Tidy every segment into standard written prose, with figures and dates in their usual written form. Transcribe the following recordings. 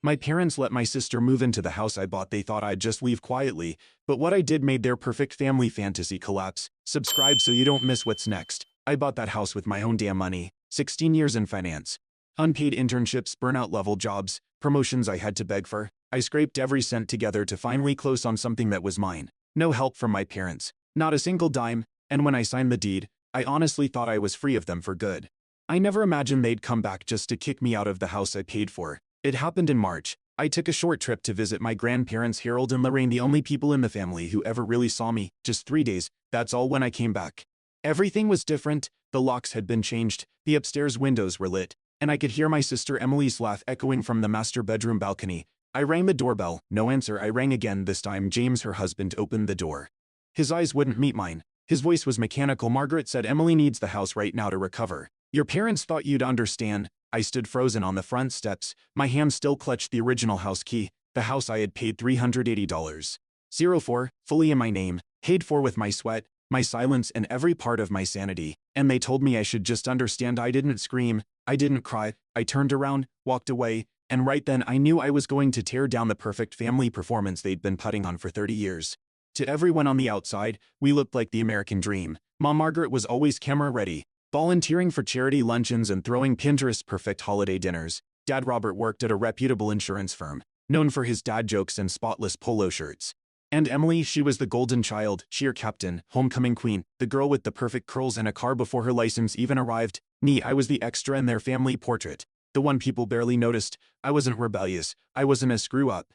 My parents let my sister move into the house I bought. They thought I'd just leave quietly, but what I did made their perfect family fantasy collapse. Subscribe so you don't miss what's next. I bought that house with my own damn money. 16 years in finance. Unpaid internships, burnout-level jobs, promotions I had to beg for. I scraped every cent together to finally close on something that was mine. No help from my parents. Not a single dime, and when I signed the deed, I honestly thought I was free of them for good. I never imagined they'd come back just to kick me out of the house I paid for. It happened in March. I took a short trip to visit my grandparents, Harold and Lorraine, the only people in the family who ever really saw me. Just 3 days, that's all. When I came back, everything was different. The locks had been changed, the upstairs windows were lit, and I could hear my sister Emily's laugh echoing from the master bedroom balcony. I rang the doorbell, no answer. I rang again. This time James, her husband, opened the door. His eyes wouldn't meet mine. His voice was mechanical. Margaret said, "Emily needs the house right now to recover. Your parents thought you'd understand." I stood frozen on the front steps, my hand still clutched the original house key, the house I had paid $380. 04, fully in my name, paid for with my sweat, my silence, and every part of my sanity, and they told me I should just understand. I didn't scream, I didn't cry, I turned around, walked away, and right then I knew I was going to tear down the perfect family performance they'd been putting on for 30 years. To everyone on the outside, we looked like the American dream. Mom Margaret was always camera ready, volunteering for charity luncheons and throwing Pinterest-perfect holiday dinners. Dad Robert worked at a reputable insurance firm, known for his dad jokes and spotless polo shirts. And Emily, she was the golden child, cheer captain, homecoming queen, the girl with the perfect curls and a car before her license even arrived. Me, I was the extra in their family portrait, the one people barely noticed. I wasn't rebellious, I wasn't a screw-up.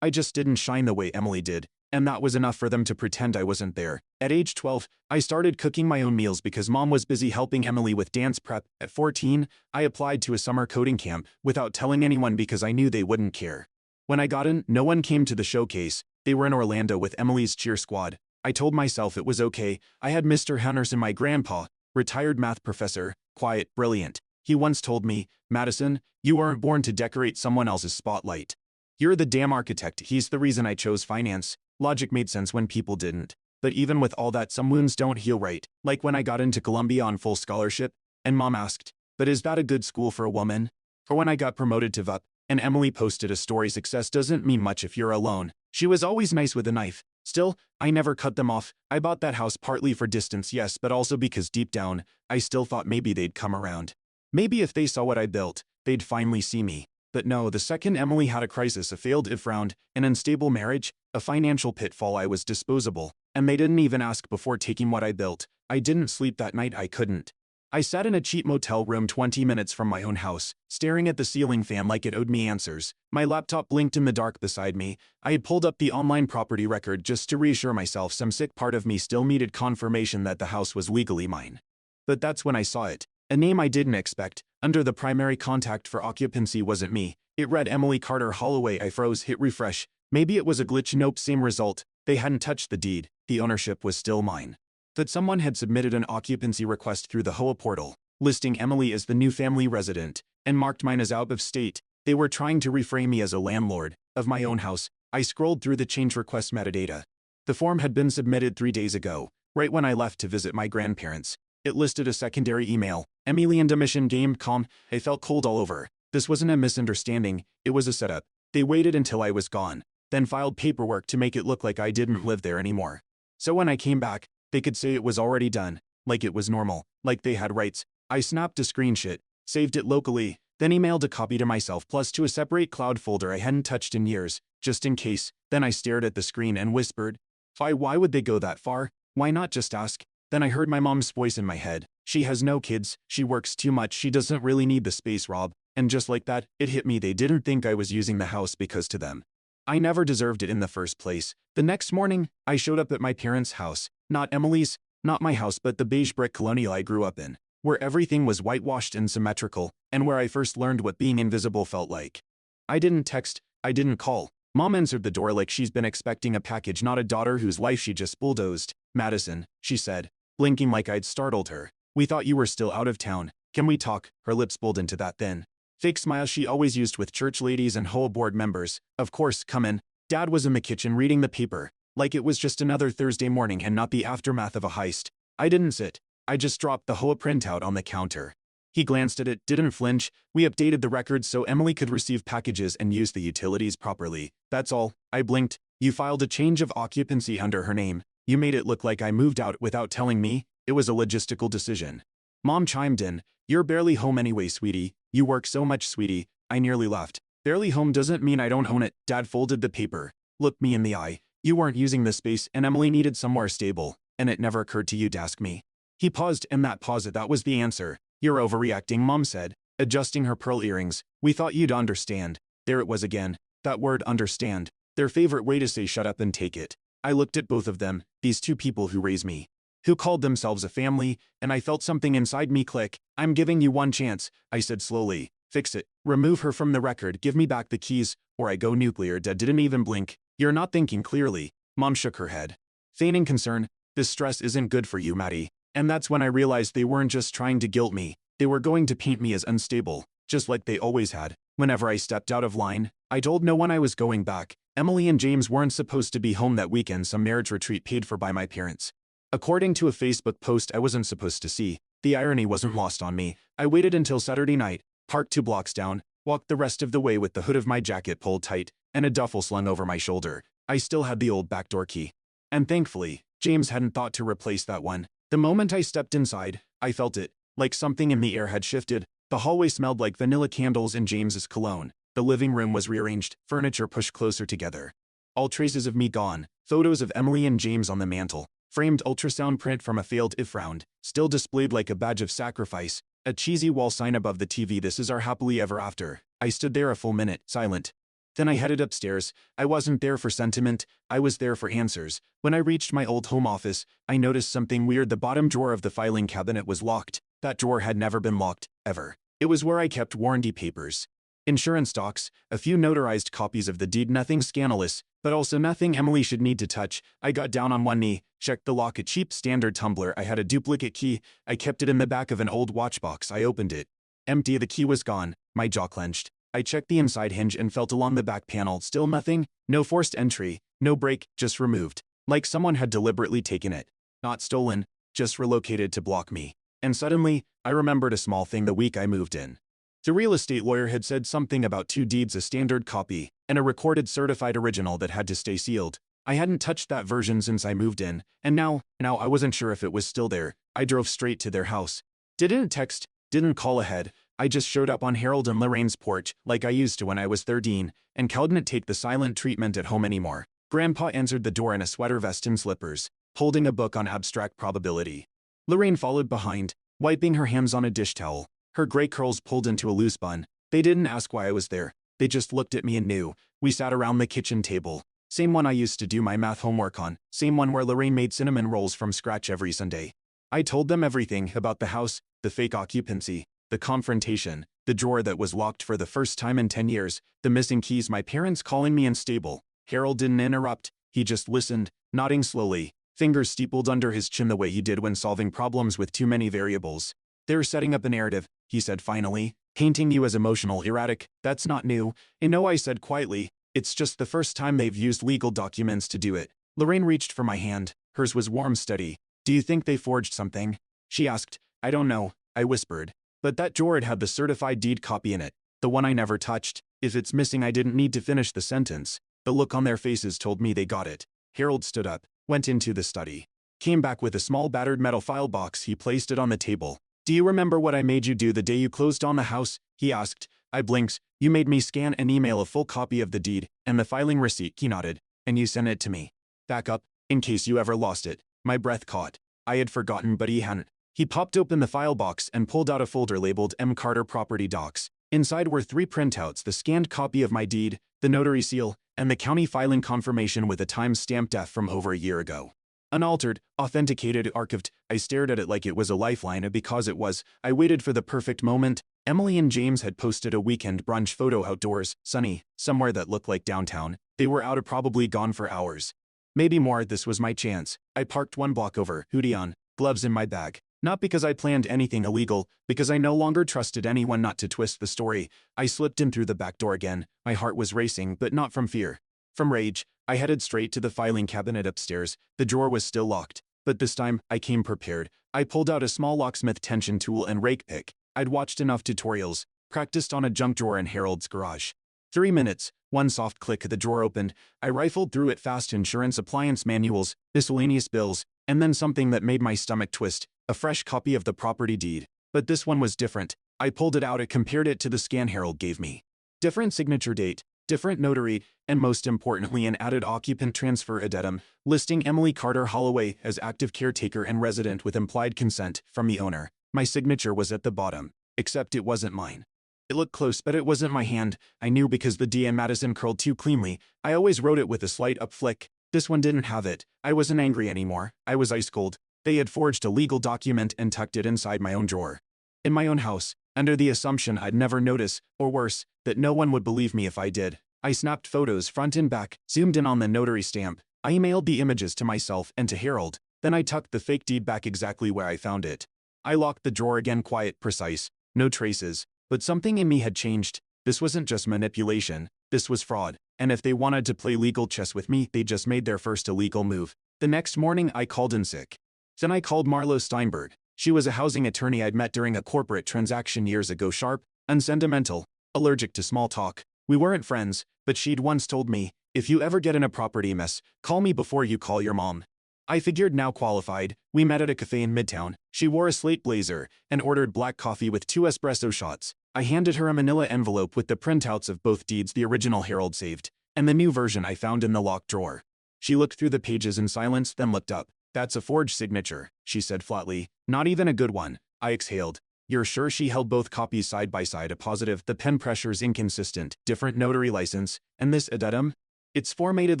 I just didn't shine the way Emily did, and that was enough for them to pretend I wasn't there. At age 12, I started cooking my own meals because Mom was busy helping Emily with dance prep. At 14, I applied to a summer coding camp without telling anyone because I knew they wouldn't care. When I got in, no one came to the showcase. They were in Orlando with Emily's cheer squad. I told myself it was okay. I had Mr. Henderson, my grandpa, retired math professor, quiet, brilliant. He once told me, "Madison, you weren't born to decorate someone else's spotlight. You're the damn architect." He's the reason I chose finance. Logic made sense when people didn't. But even with all that, some wounds don't heal right. Like when I got into Columbia on full scholarship, and Mom asked, "But is that a good school for a woman?" Or when I got promoted to VUP, and Emily posted a story, "Success doesn't mean much if you're alone." She was always nice with a knife. Still, I never cut them off. I bought that house partly for distance, yes, but also because deep down, I still thought maybe they'd come around. Maybe if they saw what I built, they'd finally see me. But no, the second Emily had a crisis, a failed if round, an unstable marriage, a financial pitfall, I was disposable. And they didn't even ask before taking what I built. I didn't sleep that night. I couldn't. I sat in a cheap motel room 20 minutes from my own house, staring at the ceiling fan like it owed me answers. My laptop blinked in the dark beside me. I had pulled up the online property record just to reassure myself. Some sick part of me still needed confirmation that the house was legally mine. But that's when I saw it. A name I didn't expect. Under the primary contact for occupancy wasn't me. It read Emily Carter Holloway. I froze, hit refresh. Maybe it was a glitch. Nope, same result. They hadn't touched the deed. The ownership was still mine. That someone had submitted an occupancy request through the HOA portal, listing Emily as the new family resident, and marked mine as out of state. They were trying to reframe me as a landlord of my own house. I scrolled through the change request metadata. The form had been submitted 3 days ago, right when I left to visit my grandparents. It listed a secondary email, Emily and Mission Game Com. I felt cold all over. This wasn't a misunderstanding, it was a setup. They waited until I was gone, then filed paperwork to make it look like I didn't live there anymore. So when I came back, they could say it was already done, like it was normal, like they had rights. I snapped a screenshot, saved it locally, then emailed a copy to myself plus to a separate cloud folder I hadn't touched in years, just in case. Then I stared at the screen and whispered, Why would they go that far? Why not just ask?" Then I heard my mom's voice in my head. "She has no kids, she works too much, she doesn't really need the space, Rob." And just like that, it hit me. They didn't think I was using the house because to them, I never deserved it in the first place. The next morning, I showed up at my parents' house. Not Emily's, not my house, but the beige brick colonial I grew up in, where everything was whitewashed and symmetrical, and where I first learned what being invisible felt like. I didn't text, I didn't call. Mom answered the door like she's been expecting a package, not a daughter whose life she just bulldozed. "Madison," she said, blinking like I'd startled her. "We thought you were still out of town. Can we talk?" Her lips pulled into that thin, fake smile she always used with church ladies and HOA board members. "Of course, come in." Dad was in the kitchen reading the paper, like it was just another Thursday morning and not the aftermath of a heist. I didn't sit. I just dropped the HOA printout on the counter. He glanced at it, didn't flinch. We updated the records so Emily could receive packages and use the utilities properly. That's all. I blinked. You filed a change of occupancy under her name. You made it look like I moved out without telling me. It was a logistical decision. Mom chimed in. You're barely home anyway, sweetie. You work so much, sweetie. I nearly left. Barely home doesn't mean I don't own it. Dad folded the paper. Looked me in the eye. You weren't using the space and Emily needed somewhere stable. And it never occurred to you to ask me. He paused and that pause, that was the answer. You're overreacting, Mom said, adjusting her pearl earrings. We thought you'd understand. There it was again. That word, understand. Their favorite way to say shut up and take it. I looked at both of them, these two people who raised me, who called themselves a family, and I felt something inside me click. I'm giving you one chance, I said slowly. Fix it. Remove her from the record. Give me back the keys, or I go nuclear. Dad didn't even blink. You're not thinking clearly. Mom shook her head, feigning concern. This stress isn't good for you, Maddie. And that's when I realized they weren't just trying to guilt me. They were going to paint me as unstable, just like they always had. Whenever I stepped out of line, I told no one I was going back. Emily and James weren't supposed to be home that weekend, some marriage retreat paid for by my parents. According to a Facebook post I wasn't supposed to see, the irony wasn't lost on me. I waited until Saturday night, parked 2 blocks down, walked the rest of the way with the hood of my jacket pulled tight, and a duffel slung over my shoulder. I still had the old backdoor key. And thankfully, James hadn't thought to replace that one. The moment I stepped inside, I felt it, like something in the air had shifted. The hallway smelled like vanilla candles and James's cologne. The living room was rearranged, furniture pushed closer together. All traces of me gone. Photos of Emily and James on the mantel. Framed ultrasound print from a failed if round, still displayed like a badge of sacrifice. A cheesy wall sign above the TV. This is our happily ever after. I stood there a full minute, silent. Then I headed upstairs. I wasn't there for sentiment, I was there for answers. When I reached my old home office, I noticed something weird. The bottom drawer of the filing cabinet was locked. That drawer had never been locked, ever. It was where I kept warranty papers, insurance docs, a few notarized copies of the deed. Nothing scandalous, but also nothing Emily should need to touch. I got down on one knee, checked the lock. A cheap standard tumbler. I had a duplicate key. I kept it in the back of an old watch box. I opened it. Empty. The key was gone. My jaw clenched. I checked the inside hinge and felt along the back panel. Still nothing. No forced entry. No break. Just removed. Like someone had deliberately taken it. Not stolen. Just relocated to block me. And suddenly, I remembered a small thing. The week I moved in, the real estate lawyer had said something about 2 deeds, a standard copy, and a recorded certified original that had to stay sealed. I hadn't touched that version since I moved in, and now I wasn't sure if it was still there. I drove straight to their house. Didn't text, didn't call ahead. I just showed up on Harold and Lorraine's porch, like I used to when I was 13, and couldn't take the silent treatment at home anymore. Grandpa answered the door in a sweater vest and slippers, holding a book on abstract probability. Lorraine followed behind, wiping her hands on a dish towel, her gray curls pulled into a loose bun. They didn't ask why I was there. They just looked at me and knew. We sat around the kitchen table. Same one I used to do my math homework on. Same one where Lorraine made cinnamon rolls from scratch every Sunday. I told them everything about the house, the fake occupancy, the confrontation, the drawer that was locked for the first time in 10 years, the missing keys, my parents calling me unstable. Harold didn't interrupt. He just listened, nodding slowly, fingers steepled under his chin the way he did when solving problems with too many variables. They're setting up a narrative, he said finally, painting you as emotional, erratic. That's not new. I know, I said quietly. It's just the first time they've used legal documents to do it. Lorraine reached for my hand. Hers was warm, steady. Do you think they forged something? She asked. I don't know, I whispered. But that drawer had the certified deed copy in it, the one I never touched. If it's missing, I didn't need to finish the sentence. The look on their faces told me they got it. Harold stood up, went into the study, came back with a small battered metal file box. He placed it on the table. Do you remember what I made you do the day you closed on the house? He asked. I blinked. You made me scan and email a full copy of the deed and the filing receipt. He nodded. And you sent it to me. Back up, in case you ever lost it. My breath caught. I had forgotten, but he hadn't. He popped open the file box and pulled out a folder labeled M. Carter Property Docs. Inside were 3 printouts: the scanned copy of my deed, the notary seal, and the county filing confirmation with a time-stamped F from over a year ago. Unaltered, authenticated, archived. I stared at it like it was a lifeline, because it was. I waited for the perfect moment. Emily and James had posted a weekend brunch photo outdoors, sunny, somewhere that looked like downtown. They were out, probably gone for hours. Maybe more. This was my chance. I parked 1 block over, hoodie on, gloves in my bag. Not because I planned anything illegal, because I no longer trusted anyone not to twist the story. I slipped in through the back door again. My heart was racing, but not from fear. From rage. I headed straight to the filing cabinet upstairs. The drawer was still locked, but this time, I came prepared. I pulled out a small locksmith tension tool and rake pick. I'd watched enough tutorials, practiced on a junk drawer in Harold's garage. 3 minutes, one soft click, the drawer opened. I rifled through it fast: insurance, appliance manuals, miscellaneous bills, and then something that made my stomach twist: a fresh copy of the property deed. But this one was different. I pulled it out and compared it to the scan Harold gave me. Different signature date, different notary, and most importantly an added occupant transfer addendum, listing Emily Carter Holloway as active caretaker and resident with implied consent from the owner. My signature was at the bottom, except it wasn't mine. It looked close, but it wasn't my hand. I knew because the D in Madison curled too cleanly. I always wrote it with a slight up flick. This one didn't have it. I wasn't angry anymore. I was ice cold. They had forged a legal document and tucked it inside my own drawer. In my own house, under the assumption I'd never notice, or worse, that no one would believe me if I did. I snapped photos front and back, zoomed in on the notary stamp. I emailed the images to myself and to Harold. Then I tucked the fake deed back exactly where I found it. I locked the drawer again, quiet, precise, no traces. But something in me had changed. This wasn't just manipulation. This was fraud. And if they wanted to play legal chess with me, they just made their first illegal move. The next morning, I called in sick. Then I called Marlo Steinberg. She was a housing attorney I'd met during a corporate transaction years ago. Sharp, unsentimental, allergic to small talk. We weren't friends, but she'd once told me, if you ever get in a property mess, call me before you call your mom. I figured, now qualified. We met at a cafe in Midtown. She wore a slate blazer and ordered black coffee with 2 espresso shots. I handed her a manila envelope with the printouts of both deeds, the original Harold saved, and the new version I found in the locked drawer. She looked through the pages in silence, then looked up. That's a forged signature, she said flatly. Not even a good one. I exhaled. You're sure? She held both copies side by side. A positive. The pen pressure's inconsistent. Different notary license. And this addendum? It's formatted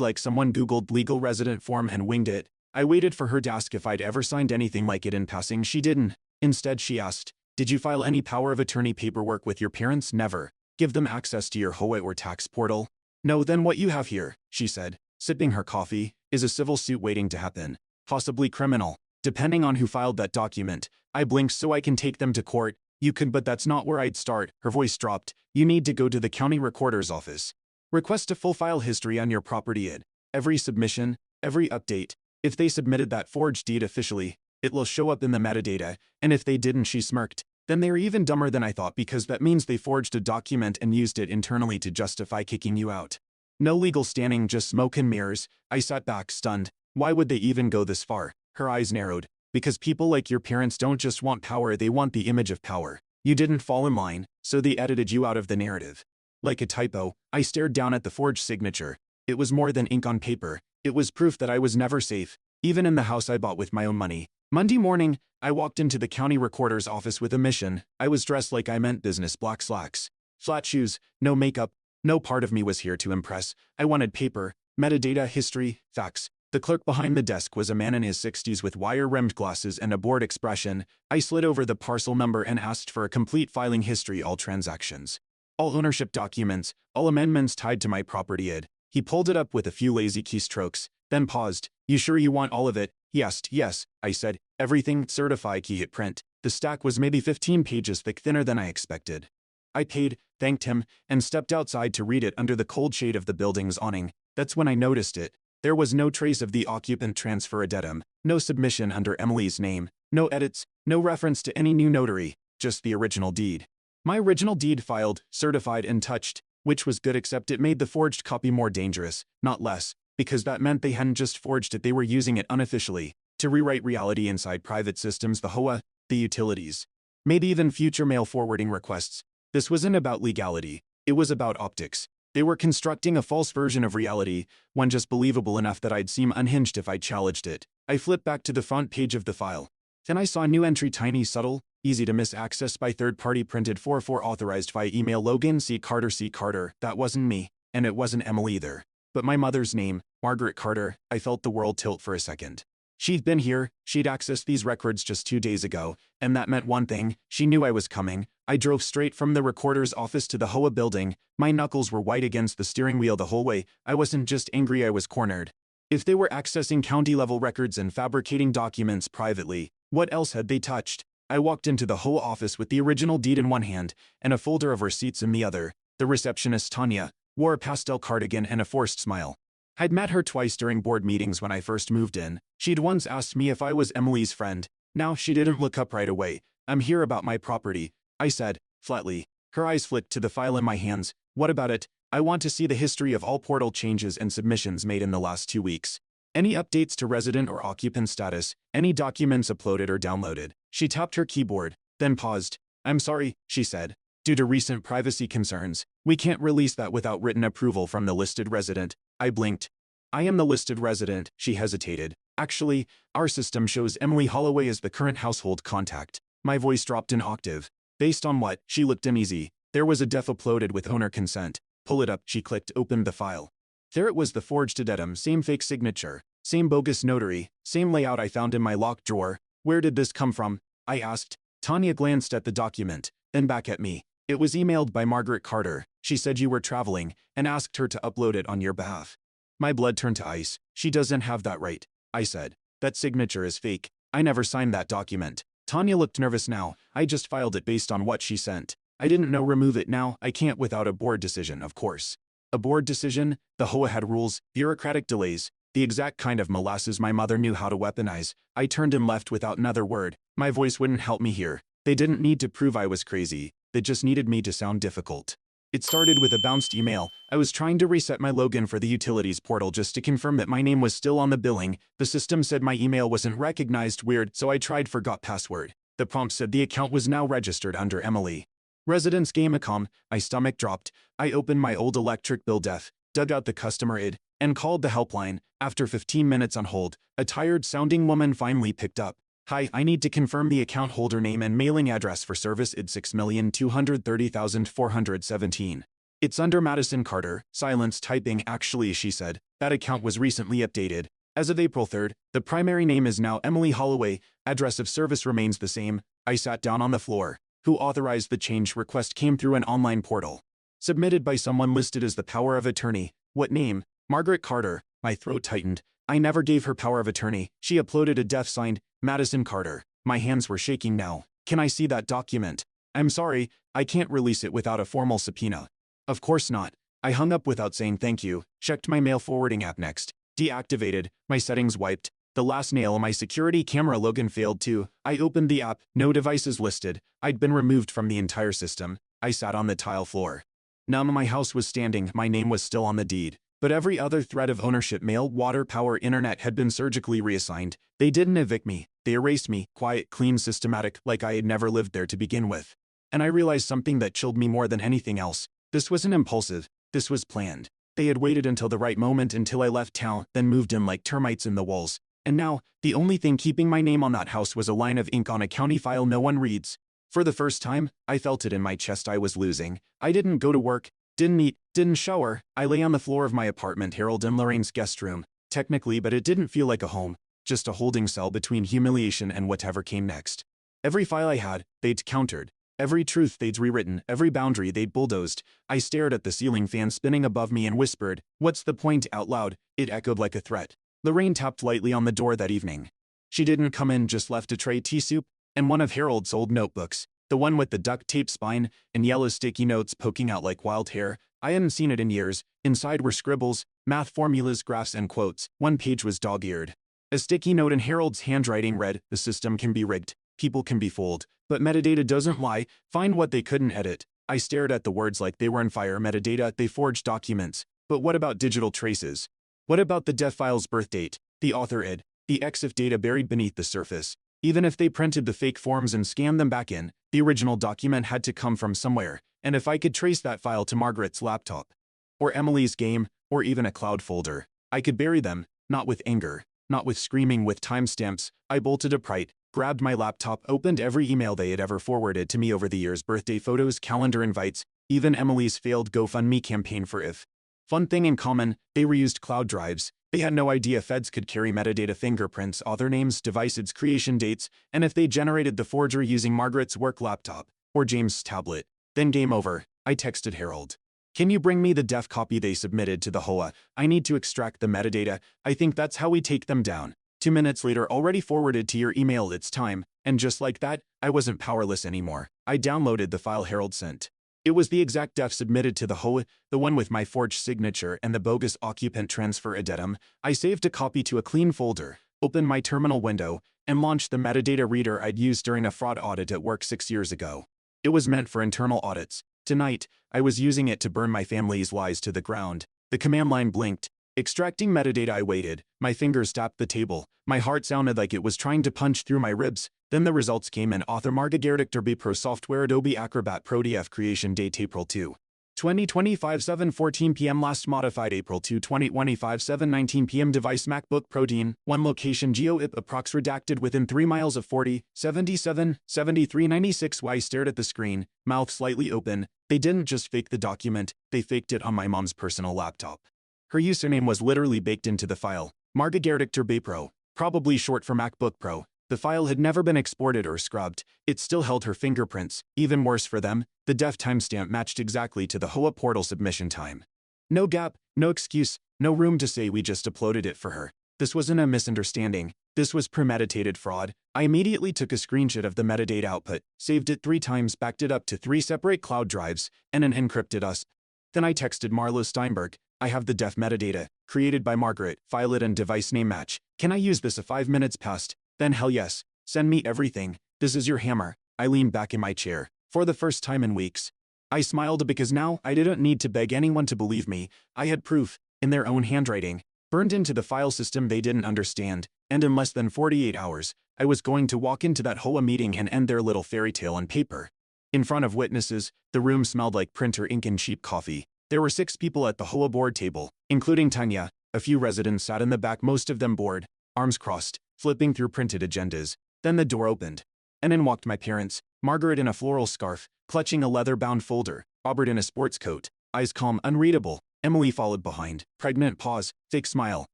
like someone Googled legal resident form and winged it. I waited for her to ask if I'd ever signed anything like it. In passing, she didn't. Instead, she asked, did you file any power of attorney paperwork with your parents? Never. Give them access to your HOA or tax portal? No. Then what you have here, she said, sipping her coffee, is a civil suit waiting to happen. Possibly criminal, depending on who filed that document. I blinked. So I can take them to court? You could, but that's not where I'd start. Her voice dropped. You need to go to the county recorder's office. Request a full file history on your property id. Every submission, every update. If they submitted that forged deed officially, it will show up in the metadata, and if they didn't, she smirked, then they're even dumber than I thought, because that means they forged a document and used it internally to justify kicking you out. No legal standing, just smoke and mirrors. I sat back, stunned. Why would they even go this far? Her eyes narrowed. Because people like your parents don't just want power, they want the image of power. You didn't fall in line, so they edited you out of the narrative. Like a typo, I stared down at the forged signature. It was more than ink on paper. It was proof that I was never safe, even in the house I bought with my own money. Monday morning, I walked into the county recorder's office with a mission. I was dressed like I meant business: black slacks, flat shoes, no makeup. No part of me was here to impress. I wanted paper, metadata, history, facts. The clerk behind the desk was a man in his 60s with wire-rimmed glasses and a bored expression. I slid over the parcel number and asked for a complete filing history: all transactions, all ownership documents, all amendments tied to my property id. He pulled it up with a few lazy keystrokes, then paused. You sure you want all of it? He asked. Yes, I said. Everything. Certify. Key. Hit print. The stack was maybe 15 pages thick, thinner than I expected. I paid, thanked him, and stepped outside to read it under the cold shade of the building's awning. That's when I noticed it. There was no trace of the occupant transfer addendum, no submission under Emily's name, no edits, no reference to any new notary, just the original deed. My original deed, filed, certified, and touched, which was good, except it made the forged copy more dangerous, not less, because that meant they hadn't just forged it, they were using it unofficially to rewrite reality inside private systems: the HOA, the utilities, maybe even future mail forwarding requests. This wasn't about legality, it was about optics. They were constructing a false version of reality, one just believable enough that I'd seem unhinged if I challenged it. I flipped back to the front page of the file. Then I saw a new entry: tiny, subtle, easy to miss, accessed by third party, printed 4/4, authorized via email, Logan C. Carter. C. Carter. That wasn't me, and it wasn't Emily either. But my mother's name, Margaret Carter. I felt the world tilt for a second. She'd been here, she'd accessed these records just 2 days ago, and that meant one thing: she knew I was coming. I drove straight from the recorder's office to the HOA building. My knuckles were white against the steering wheel the whole way. I wasn't just angry, I was cornered. If they were accessing county-level records and fabricating documents privately, what else had they touched? I walked into the HOA office with the original deed in one hand and a folder of receipts in the other. The receptionist, Tanya, wore a pastel cardigan and a forced smile. I'd met her twice during board meetings when I first moved in. She'd once asked me if I was Emily's friend. Now she didn't look up right away. I'm here about my property. I said, flatly. Her eyes flicked to the file in my hands. What about it? I want to see the history of all portal changes and submissions made in the last 2 weeks. Any updates to resident or occupant status, any documents uploaded or downloaded. She tapped her keyboard, then paused. I'm sorry, she said. Due to recent privacy concerns, we can't release that without written approval from the listed resident. I blinked. I am the listed resident, she hesitated. Actually, our system shows Emily Holloway as the current household contact. My voice dropped an octave. Based on what? She looked uneasy. There was a def uploaded with owner consent. Pull it up, she clicked, opened the file. There it was, the forged addendum, same fake signature, same bogus notary, same layout I found in my locked drawer. Where did this come from? I asked. Tanya glanced at the document, then back at me. It was emailed by Margaret Carter. She said you were traveling and asked her to upload it on your behalf. My blood turned to ice. She doesn't have that right, I said. That signature is fake. I never signed that document. Tanya looked nervous now. I just filed it based on what she sent. I didn't know. Remove it now. I can't without a board decision, of course. A board decision? The HOA had rules, bureaucratic delays, the exact kind of molasses my mother knew how to weaponize. I turned and left without another word. My voice wouldn't help me here. They didn't need to prove I was crazy. They just needed me to sound difficult. It started with a bounced email. I was trying to reset my login for the utilities portal just to confirm that my name was still on the billing. The system said my email wasn't recognized. Weird, so I tried forgot password. The prompt said the account was now registered under Emily. Residence Gamacom. My stomach dropped. I opened my old electric bill def, dug out the customer ID, and called the helpline. After 15 minutes on hold, a tired-sounding woman finally picked up. Hi, I need to confirm the account holder name and mailing address for service ID 6,230,417. It's under Madison Carter. Silence typing. Actually, she said, that account was recently updated. As of April 3rd, the primary name is now Emily Holloway. Address of service remains the same. I sat down on the floor. Who authorized the change? Request came through an online portal. Submitted by someone listed as the power of attorney. What name? Margaret Carter. My throat tightened. I never gave her power of attorney. She uploaded a def signed, Madison Carter. My hands were shaking now. Can I see that document? I'm sorry, I can't release it without a formal subpoena. Of course not. I hung up without saying thank you, checked my mail forwarding app next. Deactivated, my settings wiped. The last nail on my security camera login failed too. I opened the app, no devices listed. I'd been removed from the entire system. I sat on the tile floor. Numb, my house was standing, my name was still on the deed. But every other thread of ownership, mail, water, power, internet, had been surgically reassigned. They didn't evict me. They erased me, quiet, clean, systematic, like I had never lived there to begin with. And I realized something that chilled me more than anything else. This wasn't impulsive. This was planned. They had waited until the right moment, until I left town, then moved in like termites in the walls. And now, the only thing keeping my name on that house was a line of ink on a county file no one reads. For the first time, I felt it in my chest. I was losing. I didn't go to work, didn't eat, didn't shower. I lay on the floor of my apartment, Harold and Lorraine's guest room. Technically, but it didn't feel like a home. Just a holding cell between humiliation and whatever came next. Every file I had, they'd countered. Every truth they'd rewritten, every boundary they'd bulldozed. I stared at the ceiling fan spinning above me and whispered, "What's the point?" out loud. It echoed like a threat. Lorraine tapped lightly on the door that evening. She didn't come in, just left a tray, tea soup, and one of Harold's old notebooks. The one with the duct tape spine and yellow sticky notes poking out like wild hair. I hadn't seen it in years. Inside were scribbles, math formulas, graphs, and quotes. One page was dog-eared. A sticky note in Harold's handwriting read, "The system can be rigged. People can be fooled. But metadata doesn't lie. Find what they couldn't edit." I stared at the words like they were on fire. Metadata, they forged documents. But what about digital traces? What about the def file's birth date, the author ID, the EXIF data buried beneath the surface? Even if they printed the fake forms and scanned them back in, the original document had to come from somewhere. And if I could trace that file to Margaret's laptop, or Emily's game, or even a cloud folder, I could bury them, not with anger, not with screaming, with timestamps. I bolted upright, grabbed my laptop, opened every email they had ever forwarded to me over the years, birthday photos, calendar invites, even Emily's failed GoFundMe campaign for if. Fun thing in common, they reused cloud drives. They had no idea feds could carry metadata, fingerprints, author names, devices, creation dates, and if they generated the forgery using Margaret's work laptop, or James' tablet, then game over. I texted Harold. "Can you bring me the def copy they submitted to the HOA? I need to extract the metadata. I think that's how we take them down." 2 minutes later, already forwarded to your email, it's time. And just like that, I wasn't powerless anymore. I downloaded the file Harold sent. It was the exact def submitted to the HOA, the one with my forged signature and the bogus occupant transfer addendum. I saved a copy to a clean folder, opened my terminal window, and launched the metadata reader I'd used during a fraud audit at work 6 years ago. It was meant for internal audits. Tonight, I was using it to burn my family's lies to the ground. The command line blinked. Extracting metadata, I waited. My fingers tapped the table. My heart sounded like it was trying to punch through my ribs. Then the results came in. Author Marga Gerdichter B Pro Software Adobe Acrobat Pro DF Creation Date April 2. 2025 7:14 p.m. Last modified April 2 2025 7:19 p.m. Device MacBook Pro Dean 1 location GeoIP approx redacted within 3 miles of 40 77 73 96 Y stared at the screen, mouth slightly open. They didn't just fake the document, they faked it on my mom's personal laptop. Her username was literally baked into the file, Marga Gerdichter B Pro, probably short for MacBook Pro. The file had never been exported or scrubbed. It still held her fingerprints. Even worse for them, the def timestamp matched exactly to the HOA portal submission time. No gap, no excuse, no room to say we just uploaded it for her. This wasn't a misunderstanding. This was premeditated fraud. I immediately took a screenshot of the metadata output, saved it 3 times, backed it up to 3 separate cloud drives, and then encrypted us. Then I texted Marlo Steinberg, I have the def metadata, created by Margaret, file it and device name match. Can I use this? 5 minutes passed. Then hell yes, send me everything. This is your hammer. I leaned back in my chair. For the first time in weeks. I smiled because now I didn't need to beg anyone to believe me. I had proof, in their own handwriting, burned into the file system they didn't understand, and in less than 48 hours, I was going to walk into that HOA meeting and end their little fairy tale on paper. In front of witnesses, the room smelled like printer ink and cheap coffee. There were 6 people at the HOA board table, including Tanya. A few residents sat in the back, most of them bored, arms crossed, flipping through printed agendas. Then the door opened, and in walked my parents, Margaret in a floral scarf, clutching a leather-bound folder, Robert in a sports coat, eyes calm, unreadable. Emily followed behind, pregnant pause, fake smile,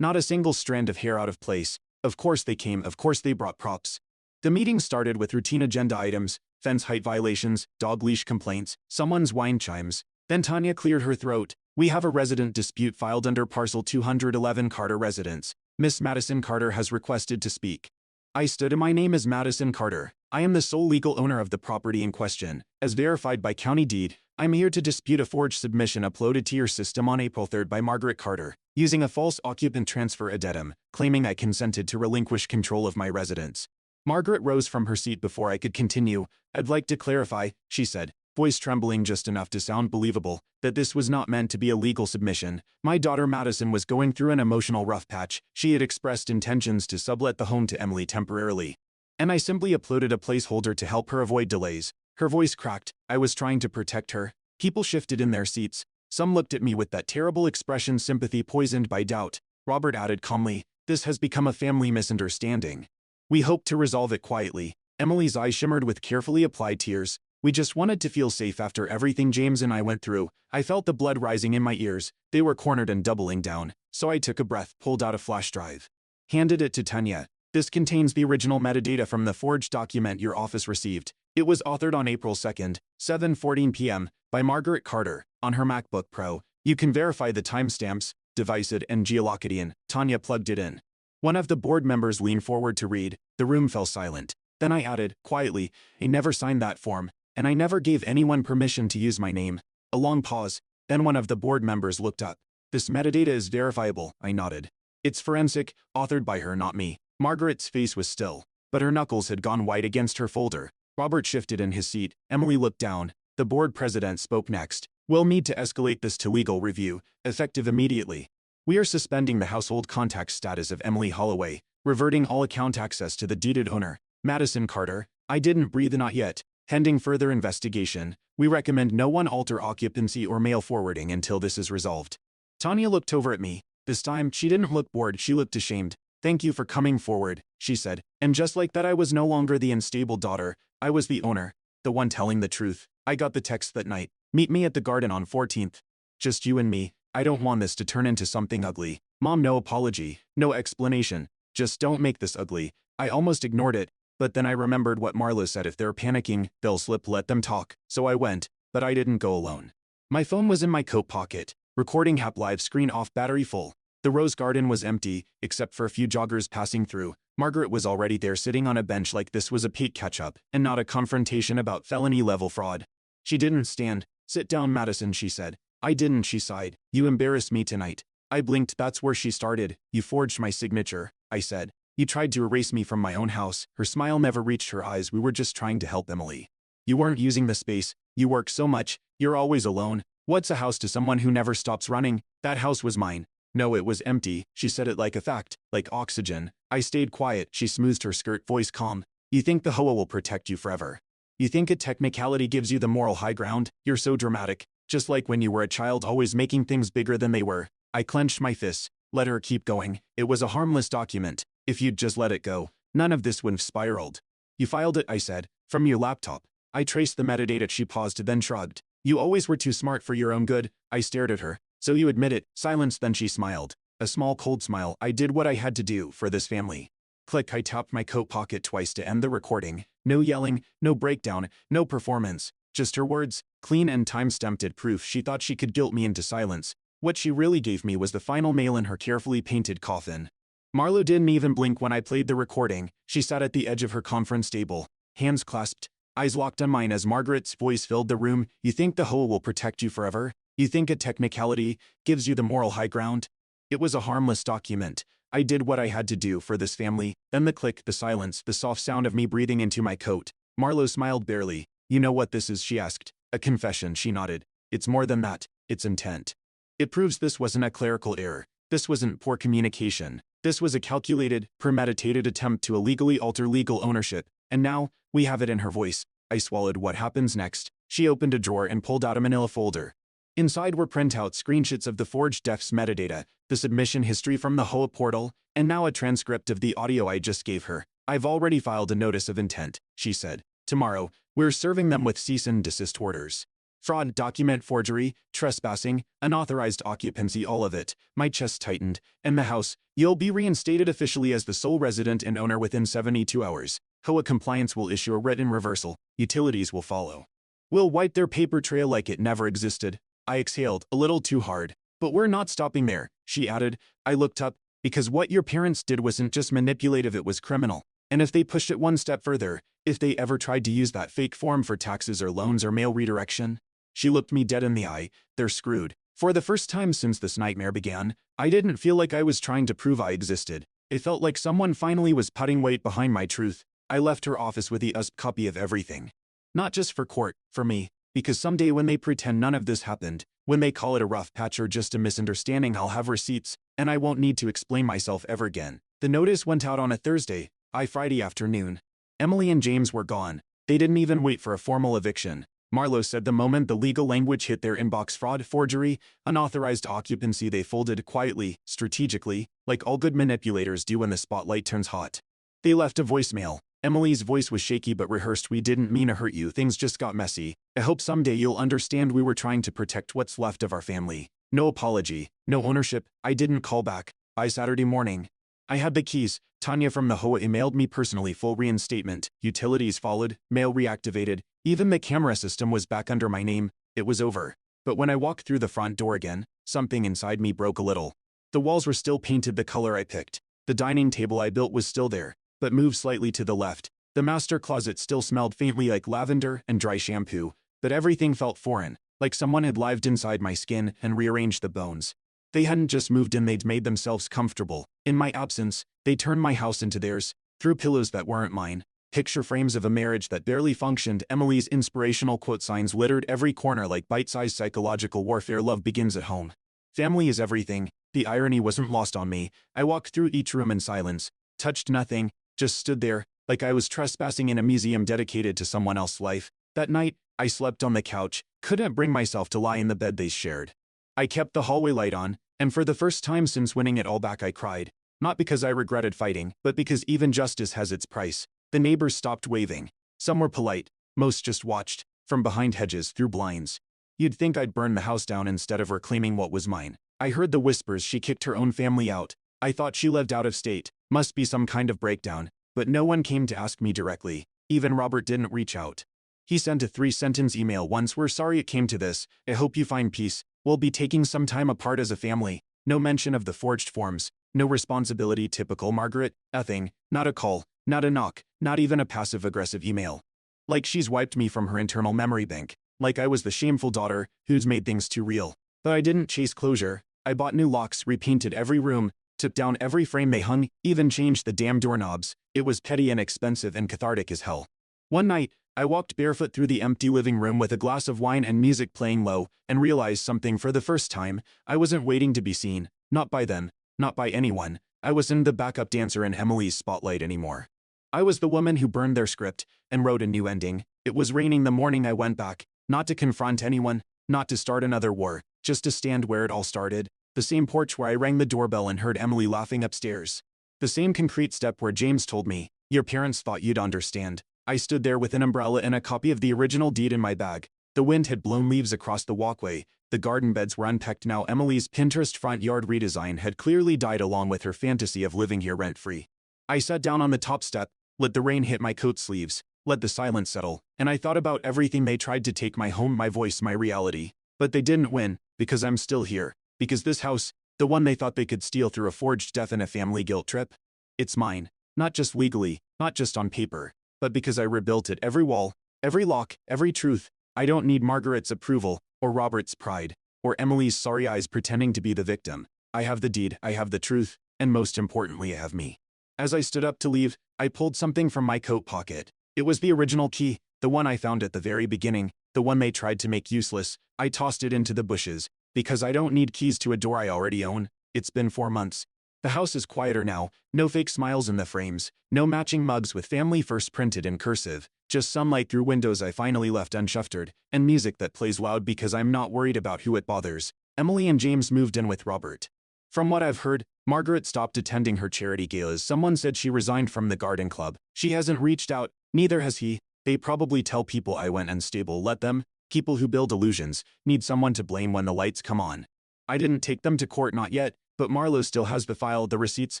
not a single strand of hair out of place. Of course they came, of course they brought props. The meeting started with routine agenda items, fence height violations, dog leash complaints, someone's wine chimes. Then Tanya cleared her throat. We have a resident dispute filed under parcel 211 Carter residence. Miss Madison Carter has requested to speak. I stood and my name is Madison Carter. I am the sole legal owner of the property in question. As verified by county deed, I'm here to dispute a forged submission uploaded to your system on April 3rd by Margaret Carter, using a false occupant transfer addendum, claiming I consented to relinquish control of my residence. Margaret rose from her seat before I could continue. I'd like to clarify, she said, voice trembling just enough to sound believable, that this was not meant to be a legal submission. My daughter Madison was going through an emotional rough patch. She had expressed intentions to sublet the home to Emily temporarily, and I simply uploaded a placeholder to help her avoid delays. Her voice cracked. I was trying to protect her. People shifted in their seats. Some looked at me with that terrible expression, sympathy poisoned by doubt. Robert added calmly, this has become a family misunderstanding. We hope to resolve it quietly. Emily's eyes shimmered with carefully applied tears. We just wanted to feel safe after everything James and I went through. I felt the blood rising in my ears. They were cornered and doubling down. So I took a breath, pulled out a flash drive, handed it to Tanya. This contains the original metadata from the forged document your office received. It was authored on April 2nd, 7:14 p.m. by Margaret Carter on her MacBook Pro. You can verify the timestamps, device it and geolock it in. Tanya plugged it in. One of the board members leaned forward to read. The room fell silent. Then I added, quietly, I never signed that form, and I never gave anyone permission to use my name. A long pause. Then one of the board members looked up. This metadata is verifiable, I nodded. It's forensic, authored by her, not me. Margaret's face was still, but her knuckles had gone white against her folder. Robert shifted in his seat. Emily looked down. The board president spoke next. We'll need to escalate this to legal review, effective immediately. We are suspending the household contact status of Emily Holloway, reverting all account access to the deeded owner, Madison Carter. I didn't breathe, not yet. Pending further investigation, we recommend no one alter occupancy or mail forwarding until this is resolved. Tanya looked over at me. This time, she didn't look bored, she looked ashamed. Thank you for coming forward, she said. And just like that, I was no longer the unstable daughter. I was the owner, the one telling the truth. I got the text that night. Meet me at the garden on 14th. Just you and me. I don't want this to turn into something ugly. Mom, no apology, no explanation. Just don't make this ugly. I almost ignored it, but then I remembered what Marla said, if they're panicking, they'll slip, let them talk. So I went, but I didn't go alone. My phone was in my coat pocket. Recording app live, screen off, battery full. The rose garden was empty, except for a few joggers passing through. Margaret was already there, sitting on a bench like this was a Pete catch-up, and not a confrontation about felony-level fraud. She didn't stand. Sit down, Madison, she said. I didn't, she sighed. You embarrassed me tonight. I blinked. That's where she started. You forged my signature, I said. You tried to erase me from my own house. Her smile never reached her eyes. We were just trying to help Emily. You weren't using the space. You work so much. You're always alone. What's a house to someone who never stops running? That house was mine. No, it was empty. She said it like a fact, like oxygen. I stayed quiet. She smoothed her skirt, voice calm. You think the Hoa will protect you forever? You think a technicality gives you the moral high ground? You're so dramatic. Just like when you were a child, always making things bigger than they were. I clenched my fists. Let her keep going. It was a harmless document. If you'd just let it go, none of this would have spiraled. You filed it, I said, from your laptop. I traced the metadata. She paused, then shrugged. You always were too smart for your own good. I stared at her. So you admit it. Silence, then she smiled. A small cold smile. I did what I had to do for this family. Click. I tapped my coat pocket twice to end the recording. No yelling, no breakdown, no performance. Just her words, clean and time-stamped proof. She thought she could guilt me into silence. What she really gave me was the final nail in her carefully painted coffin. Marlo didn't even blink when I played the recording. She sat at the edge of her conference table, hands clasped, eyes locked on mine as Margaret's voice filled the room. You think the Hoa will protect you forever? You think a technicality gives you the moral high ground? It was a harmless document. I did what I had to do for this family. Then the click, the silence, the soft sound of me breathing into my coat. Marlo smiled barely. You know what this is? She asked. A confession, she nodded. It's more than that. It's intent. It proves this wasn't a clerical error. This wasn't poor communication. This was a calculated, premeditated attempt to illegally alter legal ownership. And now, we have it in her voice. I swallowed. What happens next? She opened a drawer and pulled out a manila folder. Inside were printout screenshots of the forged def's metadata, the submission history from the Hoa portal, and now a transcript of the audio I just gave her. I've already filed a notice of intent, she said. Tomorrow, we're serving them with cease and desist orders. Fraud, document forgery, trespassing, unauthorized occupancy, all of it. My chest tightened. And the house, you'll be reinstated officially as the sole resident and owner within 72 hours. Hoa compliance will issue a written reversal. Utilities will follow. We'll wipe their paper trail like it never existed. I exhaled, a little too hard. But we're not stopping there, she added. I looked up, because what your parents did wasn't just manipulative, it was criminal. And if they pushed it one step further, if they ever tried to use that fake form for taxes or loans or mail redirection, she looked me dead in the eye. They're screwed. For the first time since this nightmare began, I didn't feel like I was trying to prove I existed. It felt like someone finally was putting weight behind my truth. I left her office with the USP copy of everything. Not just for court, for me. Because someday when they pretend none of this happened, when they call it a rough patch or just a misunderstanding, I'll have receipts, and I won't need to explain myself ever again. The notice went out on a Thursday, Friday afternoon. Emily and James were gone. They didn't even wait for a formal eviction. Marlo said the moment the legal language hit their inbox: fraud, forgery, unauthorized occupancy. They folded quietly, strategically, like all good manipulators do when the spotlight turns hot. They left a voicemail. Emily's voice was shaky but rehearsed. We didn't mean to hurt you. Things just got messy. I hope someday you'll understand we were trying to protect what's left of our family. No apology, no ownership. I didn't call back. By Saturday morning, I had the keys. Tanya from the Hoa emailed me personally full reinstatement. Utilities followed, mail reactivated. Even the camera system was back under my name. It was over. But when I walked through the front door again, something inside me broke a little. The walls were still painted the color I picked. The dining table I built was still there, but moved slightly to the left. The master closet still smelled faintly like lavender and dry shampoo, but everything felt foreign, like someone had lived inside my skin and rearranged the bones. They hadn't just moved in, they'd made themselves comfortable. In my absence, they turned my house into theirs, threw pillows that weren't mine, picture frames of a marriage that barely functioned. Emily's inspirational quote signs littered every corner like bite-sized psychological warfare. Love begins at home. Family is everything. The irony wasn't lost on me. I walked through each room in silence, touched nothing, just stood there, like I was trespassing in a museum dedicated to someone else's life. That night, I slept on the couch, couldn't bring myself to lie in the bed they shared. I kept the hallway light on, and for the first time since winning it all back I cried. Not because I regretted fighting, but because even justice has its price. The neighbors stopped waving. Some were polite, most just watched, from behind hedges, through blinds. You'd think I'd burn the house down instead of reclaiming what was mine. I heard the whispers she kicked her own family out. I thought she lived out of state, must be some kind of breakdown, but no one came to ask me directly. Even Robert didn't reach out. He sent a 3-sentence email once: we're sorry it came to this, I hope you find peace, we'll be taking some time apart as a family. No mention of the forged forms, no responsibility. Typical Margaret. Nothing, not a call, not a knock, not even a passive-aggressive email. Like she's wiped me from her internal memory bank, like I was the shameful daughter who's made things too real. But I didn't chase closure. I bought new locks, repainted every room, took down every frame they hung, even changed the damn doorknobs. It was petty and expensive and cathartic as hell. One night, I walked barefoot through the empty living room with a glass of wine and music playing low, and realized something for the first time. I wasn't waiting to be seen, not by them, not by anyone. I wasn't the backup dancer in Emily's spotlight anymore. I was the woman who burned their script and wrote a new ending. It was raining the morning I went back, not to confront anyone, not to start another war, just to stand where it all started. The same porch where I rang the doorbell and heard Emily laughing upstairs. The same concrete step where James told me, "Your parents thought you'd understand." I stood there with an umbrella and a copy of the original deed in my bag. The wind had blown leaves across the walkway. The garden beds were unpacked now. Emily's Pinterest front yard redesign had clearly died along with her fantasy of living here rent-free. I sat down on the top step, let the rain hit my coat sleeves, let the silence settle, and I thought about everything they tried to take: my home, my voice, my reality. But they didn't win, because I'm still here. Because this house, the one they thought they could steal through a forged death and a family guilt trip, it's mine. Not just legally, not just on paper, but because I rebuilt it. Every wall, every lock, every truth. I don't need Margaret's approval, or Robert's pride, or Emily's sorry eyes pretending to be the victim. I have the deed, I have the truth, and most importantly I have me. As I stood up to leave, I pulled something from my coat pocket. It was the original key, the one I found at the very beginning, the one they tried to make useless. I tossed it into the bushes, because I don't need keys to a door I already own. It's been 4 months. The house is quieter now, no fake smiles in the frames, no matching mugs with "Family First" printed in cursive, just sunlight through windows I finally left unshuttered, and music that plays loud because I'm not worried about who it bothers. Emily and James moved in with Robert. From what I've heard, Margaret stopped attending her charity galas. Someone said she resigned from the garden club. She hasn't reached out, neither has he. They probably tell people I went unstable. Let them. People who build illusions need someone to blame when the lights come on. I didn't take them to court, not yet, but Marlo still has the file, the receipts,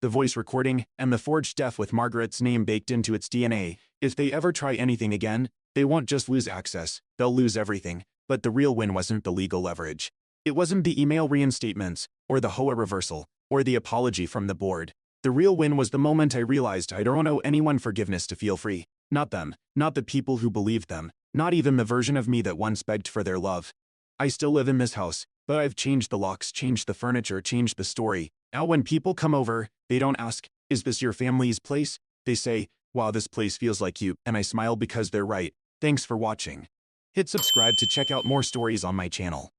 the voice recording, and the forged death with Margaret's name baked into its DNA. If they ever try anything again, they won't just lose access, they'll lose everything. But the real win wasn't the legal leverage. It wasn't the email reinstatements, or the HOA reversal, or the apology from the board. The real win was the moment I realized I don't owe anyone forgiveness to feel free. Not them, not the people who believed them, not even the version of me that once begged for their love. I still live in this house, but I've changed the locks, changed the furniture, changed the story. Now when people come over, they don't ask, "Is this your family's place?" They say, "Wow, this place feels like you," and I smile because they're right. Thanks for watching. Hit subscribe to check out more stories on my channel.